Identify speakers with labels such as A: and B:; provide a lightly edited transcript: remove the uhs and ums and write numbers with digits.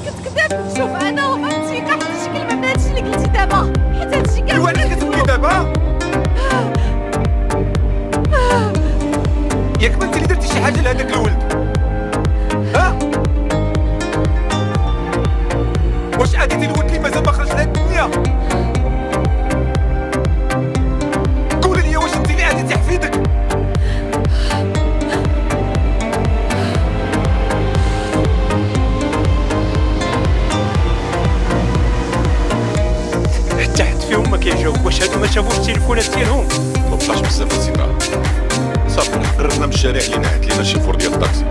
A: كتكذب. شوف انا وما نتيقع حتى شي كلمه من هادشي اللي قلتي دابا، حيت هادشي كاع
B: ايوا علاش كتقولي دابا؟ ياك ما انت اللي درتي شي حاجه لهذاك الولد؟ ها؟ واش عاديتي الولد اللي مازال ما خرجش لهاد الدنيا؟ قولي لي واش انت اللي عاديتي حفيدك؟
C: حتى حد فيهم ما كيجاوب. واش هادو ما شافوش التليفونات ديالهم؟
D: ما بقاش بزاف السيطره. صافي قررنا من الشارع اللي نحت لينا شي فور ديال الطاكسي.